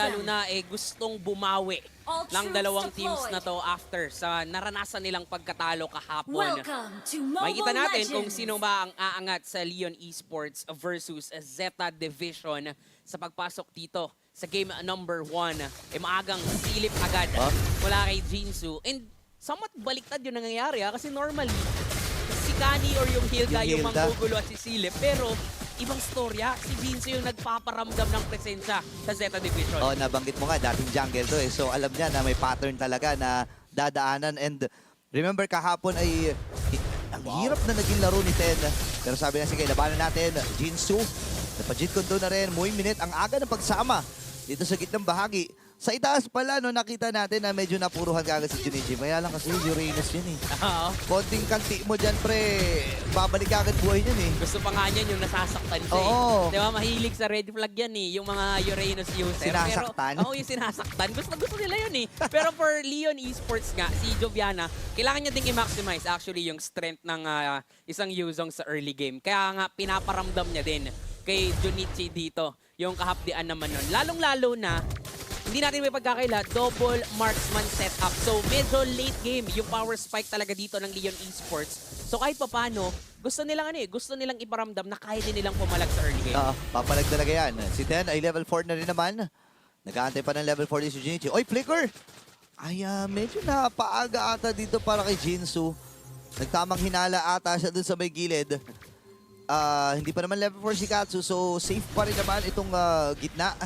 Lalo na gustong bumawi ng dalawang teams na to after sa naranasan nilang pagkatalo kahapon. Makikita natin kung sino ba ang aangat sa Leon Esports versus Zeta Division sa pagpasok dito sa game number 1. Maagang silip agad mula kay Jinsu. And somewhat baliktad yung nangyayari kasi normally si Kani or yung Hilda yung manggugulo at si Silip. Pero ibang storya, si Jinsu yung nagpaparamdam ng presensya sa Zeta Division. Oh, nabanggit mo nga, dating jungle to eh. So alam niya na may pattern talaga na dadaanan. And remember kahapon ay ang hirap na naging laro ni Ten. Pero sabi na, sige, labanan natin. Jinsu, napajit kondo na rin. Muy minute, ang aga ng pagsama dito sa gitnang bahagi. Sa itaas pala, no, nakita natin na medyo napuruhan kagad si Junichi. Kaya lang kasi Uranus yun eh. Konting kanti mo dyan, pre. Babalik agad buhay yun eh. Gusto pa nga niyan yung nasasaktan siya eh. Di ba, mahilig sa red flag yan eh, yung mga Uranus user. Sinasaktan? Pero, yung sinasaktan. Gusto nila yun eh. Pero for Leon Esports nga, si Joviana, kailangan niya ding i-maximize actually yung strength ng isang Yuzong sa early game. Kaya nga, pinaparamdam niya din kay Junichi dito, yung kahapdian naman nun. Lalong-lalo na, hindi natin may pagkakaila, double marksman setup. So, medyo late game yung power spike talaga dito ng Leon Esports. So, kahit papano, gusto nilang iparamdam na kaya din nilang pumalag sa early game. Papalag talaga yan. Si Ten ay level 4 na rin naman. Nag-aantay pa ng level 4 din si Junichi. Oy, flicker! Ay, medyo napaaga ata dito para kay Jinsu. Nagtamang hinala ata siya dun sa may gilid. Hindi pa naman level 4 si Katsu, so safe pa rin naman itong gitna.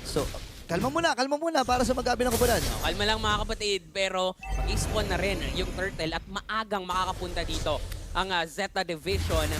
So, kalma muna para sa magabi ng kubanan. Kalma lang mga kapatid, pero mag-spawn na rin yung turtle at maagang makakapunta dito ang Zeta Division.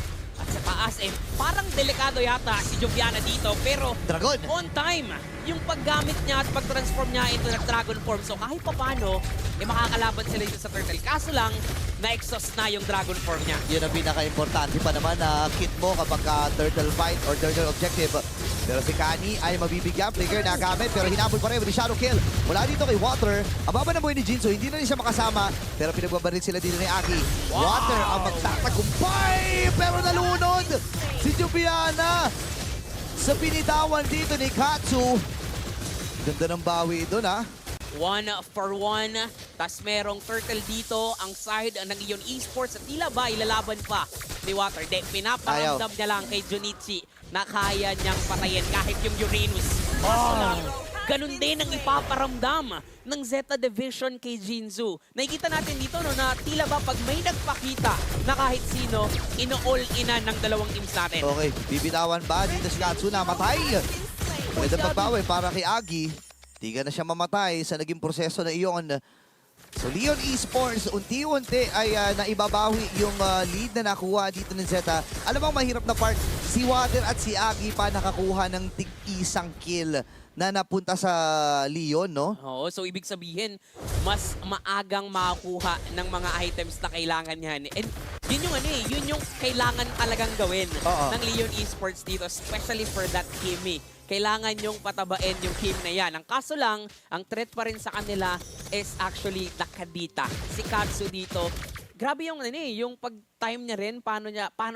At sa taas, parang delikado yata si Joviana dito, pero Dragon! On time yung paggamit niya at pag-transform niya into Dragon form. So kahit papano, makakalaban sila dito sa turtle. Kaso lang, na-exhaust na yung Dragon form niya. Yun ang pinaka-importante pa naman na kit mo kapag turtle fight or turtle objective. Pero si Kani ay mabibigyan. Flicker na gamit pero hinabol pa rin with the shadow kill. Mula dito kay Water. Ang baba na buhay ni Jinsu. Hindi na rin siya makasama. Pero pinagbabaril sila dito ni Aki. Wow! Water ang magtatagumpay. Pero nalunod si Joviana sa pinitawan dito ni Katsu. Ganda ng bawi doon ha. 1 for 1. Tas merong turtle dito. Ang side ng Leon Esports at tila ba ilalaban pa ni Water. Pinaparamdam niya lang kay Junichi na kaya niyang patayin kahit yung Uranus. Ganun din ang ipaparamdam ng Zeta Division kay Jinsu. Nakikita natin dito no, na tila ba pag may nagpakita na kahit sino, ino-all-inan ng dalawang teams natin. Okay, bibitawan ba dito si Katsu na matay? Pwede pagbawi para kay Agi. Di ka na siya mamatay sa naging proseso na iyon. So Leon Esports, unti-unti ay naibabawi yung lead na nakuha dito ng Zeta. Alam mo ang mahirap na part, si Water at si Agi pa nakakuha ng tig-isang kill na napunta sa Leon, no? Oo, so ibig sabihin, mas maagang makakuha ng mga items na kailangan niyan. And yun yung yun yung kailangan talagang gawin ng Leon Esports dito, especially for that Kimi. Kailangan yung patabain yung team na yan. Ang kaso lang, ang threat pa rin sa kanila is actually the Kadita. Si Katsu dito, grabe yung yung pag-time niya rin, paano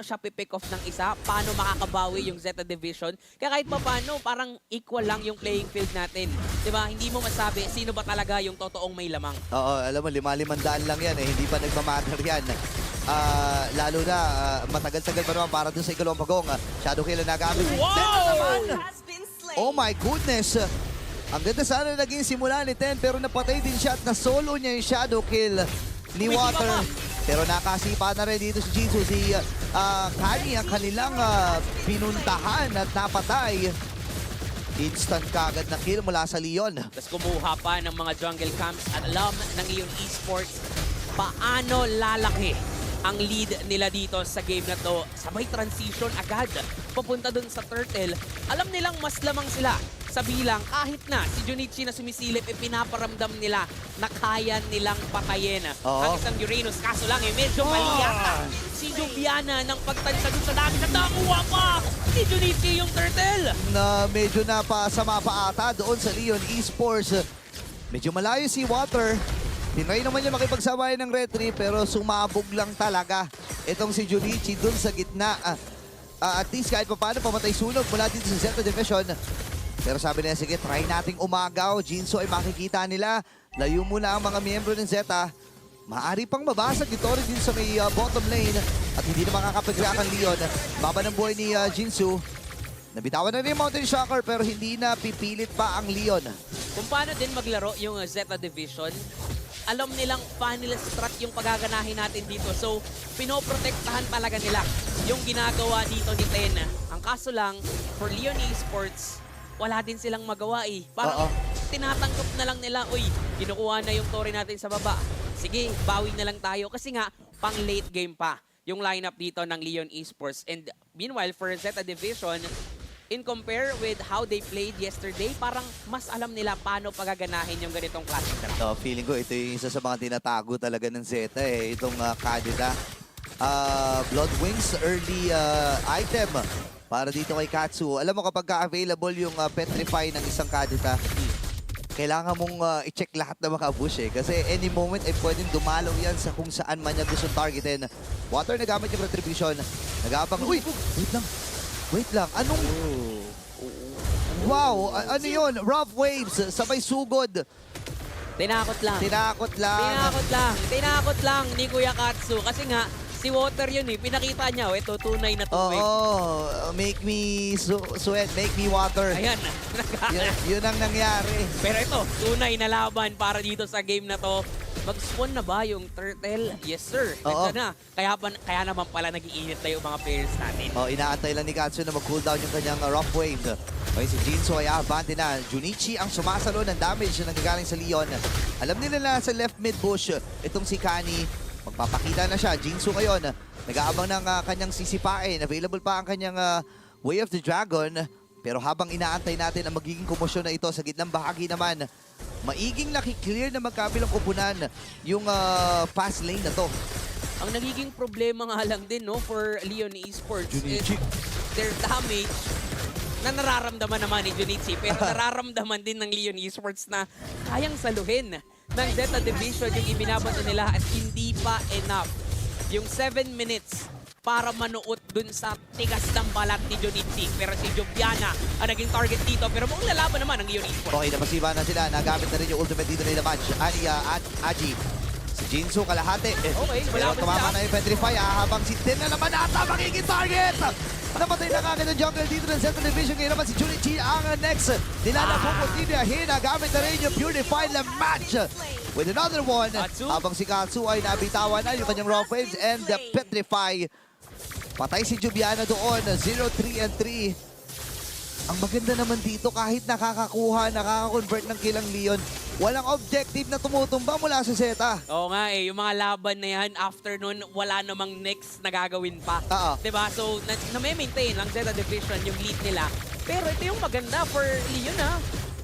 siya pipick off ng isa, paano makakabawi yung Zeta Division. Kaya kahit pa paano, parang equal lang yung playing field natin. Diba? Hindi mo masabi sino ba talaga yung totoong may lamang. Oo, alam mo, 5,500 lang yan hindi pa nagmamatter yan. Lalo na, matagal-tagal pa naman para dun sa ikalawang pagong. Shadow kill na nagamit. Wow! Oh my goodness! Ang ganda sana naging simula ni Ten pero napatay din siya at na-solo niya yung shadow kill ni Water. Pero nakasipa na rin dito si Jinsu, si Kani ang kanilang pinuntahan at napatay. Instant kagad na kill mula sa Leon. Tapos kumuha pa ng mga jungle camps at alam ng Leon Esports paano lalaki ang lead nila dito sa game na to. Sabay transition agad papunta dun sa turtle. Alam nilang mas lamang sila sa bilang kahit na si Junichi na sumisilip, pinaparamdam nila na kaya nilang patayin ang isang Uranus. Kaso lang medyo mali yata si Joviana ng pagtansya dun sa dami na nakuha pa si Junichi yung turtle. Na medyo napasama pa ata doon sa Leon Esports. Medyo malayo si Water. Tinry naman niya makipagsabayan ng retry pero sumabog lang talaga itong si Junichi dun sa gitna. At least kahit pa paano pamatay sunog mula dito sa Zeta Division. Pero sabi nila, sige, try nating umagaw. Jinso ay makikita nila. Layo muna ang mga miyembro ng Zeta. Maari pang mabasag ito rin din sa may bottom lane. At hindi na makakapag-react ang Leon. Baba ng buhay ni Jinsu. Nabitawan na rin yung Mountain Shocker pero hindi na pipilit pa ang Leon. Kung paano din maglaro yung Zeta Division, alam nilang final strat yung pagaganahin natin dito. So, pinoprotektahan talaga nila yung ginagawa dito ni Ten. Ang kaso lang, for Leon Esports, wala din silang magawa eh. Parang tinatanggap na lang nila, uy, kinukuha na yung Tori natin sa baba. Sige, bawi na lang tayo. Kasi nga, pang late game pa yung lineup dito ng Leon Esports. And meanwhile, for Zeta Division, in compare with how they played yesterday, parang mas alam nila paano pagaganahin yung ganitong klaseng draft. Feeling ko ito yung isa sa mga tinatago talaga ng Zeta eh. Itong Kadita. Blood Wings early item para dito kay Katsu. Alam mo kapag ka-available yung Petrify ng isang Kadita, kailangan mong i-check lahat ng mga bush eh. Kasi any moment ay pwedeng dumalaw yan sa kung saan man niya gusto targetin. Water na gamit yung Retribution. Nag-aabang. Uy! Wait lang. Anong... Wow! Ano yun? Rough waves. Sabay sugod. Tinakot lang. Tinakot lang. Tinakot lang. Tinakot lang ni Kuya Katsu. Kasi nga, si Water yun eh. Pinakita niya, oh, ito tunay na tubig. Oo. Make me sweat. Make me water. Ayan. Yun ang nangyari. Pero ito, tunay na laban para dito sa game na to. Mag-spawn na ba yung turtle? Yes, sir. Oo. Ito na. Kaya naman pala nag-iinit na yung mga players natin. Inaantay lang ni Katsu na mag-cooldown yung kanyang rough wave. Okay, si Jinso ay abante na. Junichi ang sumasalo ng damage na nagagaling sa Leon. Alam nila na sa left mid bush, itong si Kani, magpapakita na siya. Jinso ngayon, nag-aabang ng kanyang sisipain. Available pa ang kanyang Way of the Dragon. Pero habang inaantay natin ang magiging komosyon na ito sa gitnang bahagi naman, maiging nakiklear na magkabilang kupunan yung fast lane na to. Ang nagiging problema nga lang din no for Leon Esports is Junichi. their damage na nararamdaman naman ni Junichi pero nararamdaman din ng Leon Esports na kayang saluhin ng Zeta Division yung ibinabato nila at hindi pa enough. Yung 7 minutes para manuot dun sa tigas ng balat ni Junichi. Pero si Joviana ang naging target dito. Pero mukhang lalaban naman ang Leon Esports. Okay, napasiba na sila. Nagamit na rin yung ultimate dito nila match. Aji. Si Jinso kalahati. Okay, pero malaban tumama sila. na yung Petrify. Habang si Ten na naman ata magiging target. Napatay na kagad ang jungle dito ng Central Division. Ngayon naman si Junichi ang next. Nilalabong ko tiniyahin. Nagamit na rin yung Purified na match. With another one. Katsu. Habang si Katsu ay nabitawan na yung kanyang raw waves and the Petrify. Patay si Jubiana doon, 0-3 and 3. Ang maganda naman dito, kahit nakaka-convert ng kilang Leon, walang objective na tumutumba mula sa Zeta. Oo nga eh, yung mga laban na yan, after nun, wala namang next na gagawin pa. Oo. Diba? So, na-maintain lang Zeta Division yung lead nila. Pero ito yung maganda for Leon ha.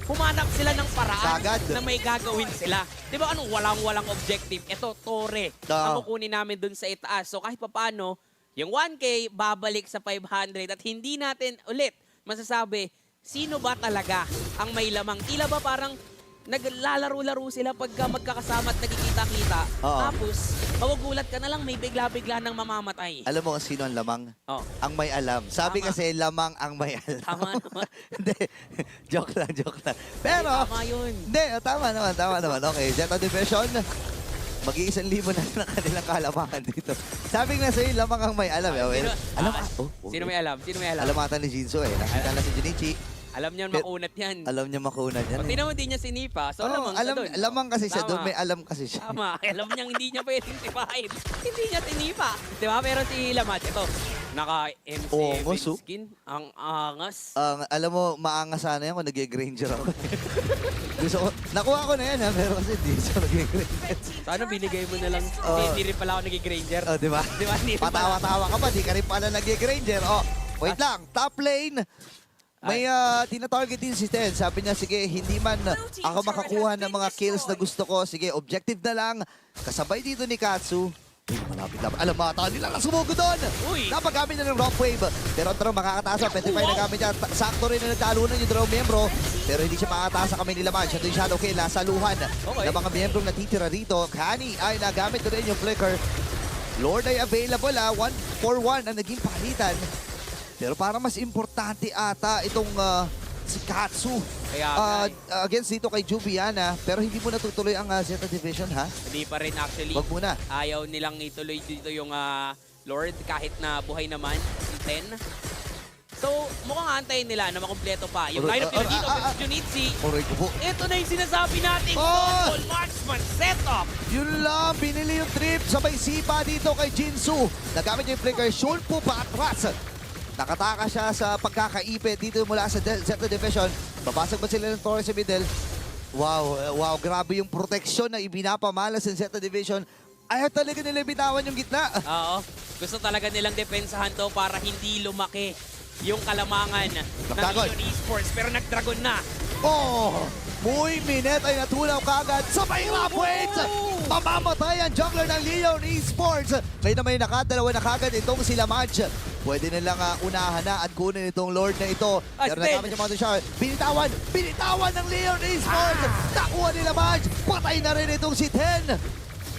Humanap sila ng paraan Sagad. na may gagawin sila. Diba anong walang objective? Ito, Tore. Ang kukunin namin dun sa itaas. So kahit papaano, yung 1K babalik sa 500 at hindi natin ulit masasabi sino ba talaga ang may lamang. Tila ba parang naglalaro-laro sila pagka magkakasama at nagkikita-kita. Oo. Tapos, magugulat ka na lang may bigla-bigla nang mamamatay. Alam mo kung sino ang lamang? Oh. Ang may alam. Sabi Tama. kasi lamang ang may alam. Tama naman. Hindi. joke lang. Pero, Tama yun. hindi. Tama naman. Okay, Zeta Division. Mag-1,000 na ng kanilang kalamangan dito. Sabi nga sa'yo, lamang ang may alam. Sino, Alam sino may alam? Sino may alam? Alamatan ni Jinso eh. Nakita na si Junichi. Alam niyan, Pero- makunat yan. Alam niya makunan yan. Pag naman di niya sinipa, so lamang alam, ka dun. lamang kasi siya Tama. doon. May alam kasi siya. Tama. Alam niyang hindi niya pwedeng tipahin. Hindi niya tinipa. Diba? Pero si Lamat, ito, naka-MC Ongos, oh. skin. Ang angas. Alam mo, maangas sana yan kung nag-Granger ako. Gusto ko, nakuha ko na yan ha, pero kasi di siya nag-Granger. Sana binigay mo na lang. Hindi rin pala ako nag-Granger. Oh, di ba? Di ba? Hindi rin pala. Patawa-tawa ka pa, di ka rin pala nag-Granger. Oh, wait lang, top lane. May tina-target din si Ten. Sabi niya, sige, hindi man ako makakuha ng mga kills na gusto ko. Sige, objective na lang. Kasabay dito ni Katsu. Uy, malapit lang. Alam, mata nila lang sumugo doon. Uy. Napagamit na ng rock wave. Pero ang tarong makakataas ang Petrify na gamit niya. Sakto rin na nagtalunan yung dalawang miyembro. Pero hindi siya makakataas sa kamay nila man. Siya yung Shadow Kill. Nasa luhan Okay. ng mga miyembrong natitira rito. Kani ay nagamit ko rin yung flicker. Lord ay available 1-for-1 ang naging palitan. Pero parang mas importante ata itong si Katsu. Kaya nga, Against dito kay Jubiana, pero hindi mo natutuloy ang Zeta Division, ha? hindi pa rin actually. Wag muna. Ayaw nilang ituloy dito yung Lord kahit na buhay naman si Ten. So, mukhang antayin nila na makumpleto pa. Yung lineup nila dito versus Junitsi. Oray ko po. Ito na yung sinasabi natin. Oh! Double marksman setup. Yun lang, binili yung trip. Sabay sipa dito kay Jinsu. Nagamit niya yung flicker. Shulpo pa atras. Nakataka siya sa pagkakaipit dito mula sa Zeta Division. Babasag ba sila ng Torres sa middle? Wow, grabe yung proteksyon na ibinapamalas ng Zeta Division. Ayaw talaga nila bitawan yung gitna. Oo. Gusto talaga nilang depensahan to para hindi lumaki yung kalamangan ng Nagdragon. Leon Esports. Pero nag-dragon na. Oh! Muy Minet ay natulaw kagad sa mahirap wait! Mamamatay ang jungler ng Leon Esports! May na may nakadalawa na kagad itong sila Madge. Pwede nilang unahan na at kunin itong Lord na ito. Pero nagamit yung mga siya. Binitawan ng Leon Esports! Nakuha nila Madge! Patay na rin itong si Ten!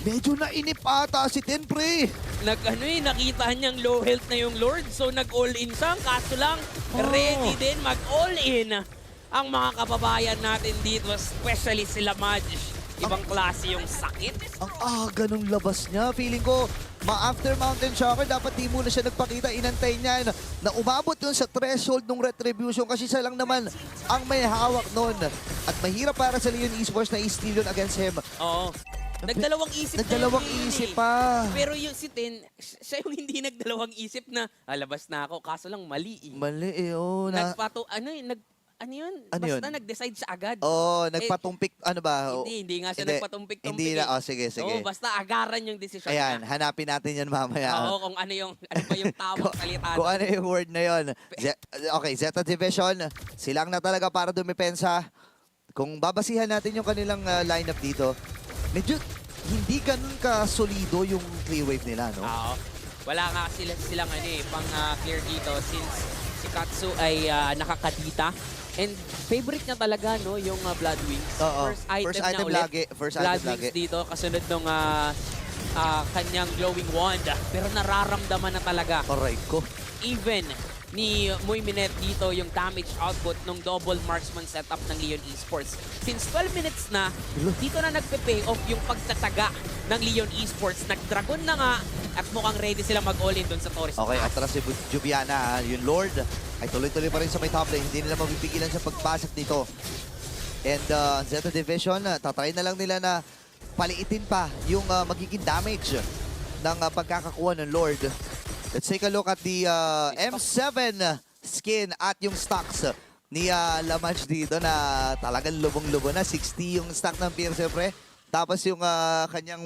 Medyo nainip ata si Ten, pre. Nakita niyang low health na yung Lord. So nag-all-in siya. Kaso lang, ready din mag-all-in ang mga kababayan natin dito. Especially sila Madge. Ibang klase yung sakit. Ang aga nung labas niya. Feeling ko, after Mountain Shocker, dapat di muna siya nagpakita. Inantay niya na umabot yun sa threshold ng Retribution kasi siya lang naman ang may hawak nun. At mahirap para sa Leon Esports na i-steal yun against him. Oo. Nagdalawang isip Nagdalawang isip pa. Pero yung si Ten, siya yung hindi nagdalawang isip na labas na ako. Kaso lang mali eh. Mali eh, oh. Basta nag-decide siya agad. Oh, nagpatumpik, ano ba? Hindi nga siya nagpatumpik-tumpik. Hindi na, sige. Oo, basta agaran yung desisyon Ayan, niya. hanapin natin yan mamaya. Oo, kung ano ba yung tamang salita. Kung ano yung word na yun. Okay, Zeta Division, silang na talaga para dumepensa. Kung babasihan natin yung kanilang lineup dito, medyo hindi ganun ka-solido yung clear wave nila, no? Oo. Wala nga silang pang clear dito since si Katsu ay nakakadita. And favorite niya talaga, no, yung Blood Wings. Oo. First item na ulit. lagi. First Blood item lagi. Wings dito, kasunod nung kanyang glowing wand. Pero nararamdaman na talaga. Aray ko. Even ni Muy Minet dito yung damage output ng double marksman setup ng Leon Esports. Since 12 minutes na, dito na nagpe-pay off yung pagtataga ng Leon Esports. Nag-dragon na nga at mukhang ready sila mag-all-in doon sa Torres. Okay, atras si Jubiana, yung Lord, ay tuloy-tuloy pa rin sa may top lane. Hindi nila mapipigilan sa pagpasok nito. And Zeta Division, tatry na lang nila na paliitin pa yung magiging damage ng pagkakakuha ng Lord. Let's take a look at the M7 skin at yung stocks ni Lamanche dito na talagang lubong-lubo na. 60 yung stock ng Pierce, pre. Tapos yung kanyang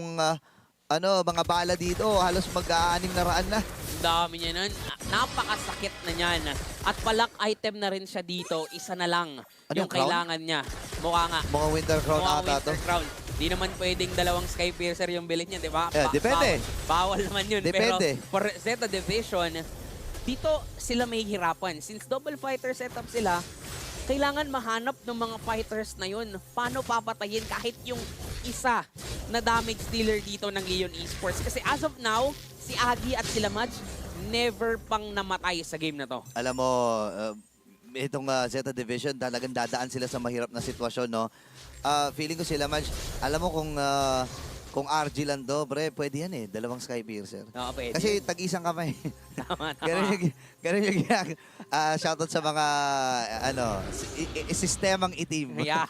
mga bala dito, halos mag-6 na raan na. Ang dami niya nun. Napakasakit na niyan. At palak item na rin siya dito. Isa na lang yung crown? kailangan niya. Mukha nga. Mga Winter Crown Mukhang ata to. Winter Crown. Di naman pwedeng dalawang Sky Piercer yung bilhin niya, di ba? Depende. Bawal naman yun. Depende. Pero for Zeta Division, dito sila may hirapan. Since double fighter setup sila, kailangan mahanap ng mga fighters na yun. Paano papatayin kahit yung isa na damage dealer dito ng Leon Esports. Kasi as of now, si Agi at sila Madge, never pang namatay sa game na to. Alam mo, itong Zeta Division, talagang dadaan sila sa mahirap na sitwasyon, no? Feeling ko sila, Madge, alam mo kung RG lang do, pre, pwede yan eh. Dalawang Sky Piercer. Oo, pwede. Kasi tag-isang kamay. Tama. Ganun yung shoutout sa mga sistemang itim. Ayan.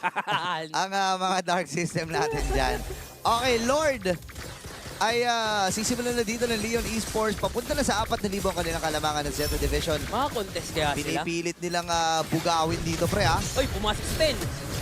Ang mga dark system natin dyan. Okay, Lord ay sisimulan na dito ng Leon Esports. Papunta na sa 4,000 ang kanilang kalamangan ng Zeta Division. Mga contest kaya sila. Pinipilit nilang bugawin dito, pre, ha? Uy, pumasok si Ten.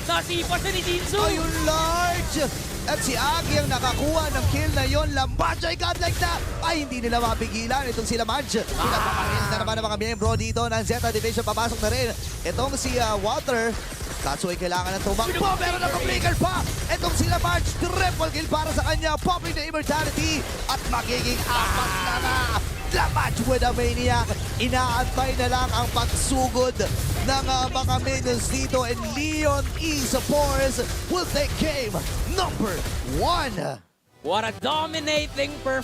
Nasipa siya ni Jinsu. Ayun, large! At si Agi ang nakakuha ng kill na yon. Lambacho ay godlike na! Ay, hindi nila mapigilan. Itong sila Madge. Pinapakarin na naman ng mga miyembro dito ng Zeta Division. Papasok na rin. Itong si Water. Katsu ay kailangan ng tumakbo. Pero naka-breaker pa! Itong sila Madge. Triple kill para sa kanya. Popping the immortality. At magiging 4 na. The match with a maniac. Inaantay na lang ang pagsugod ng mga minions dito, and Leon Esports will take game number 1. What a dominating performance.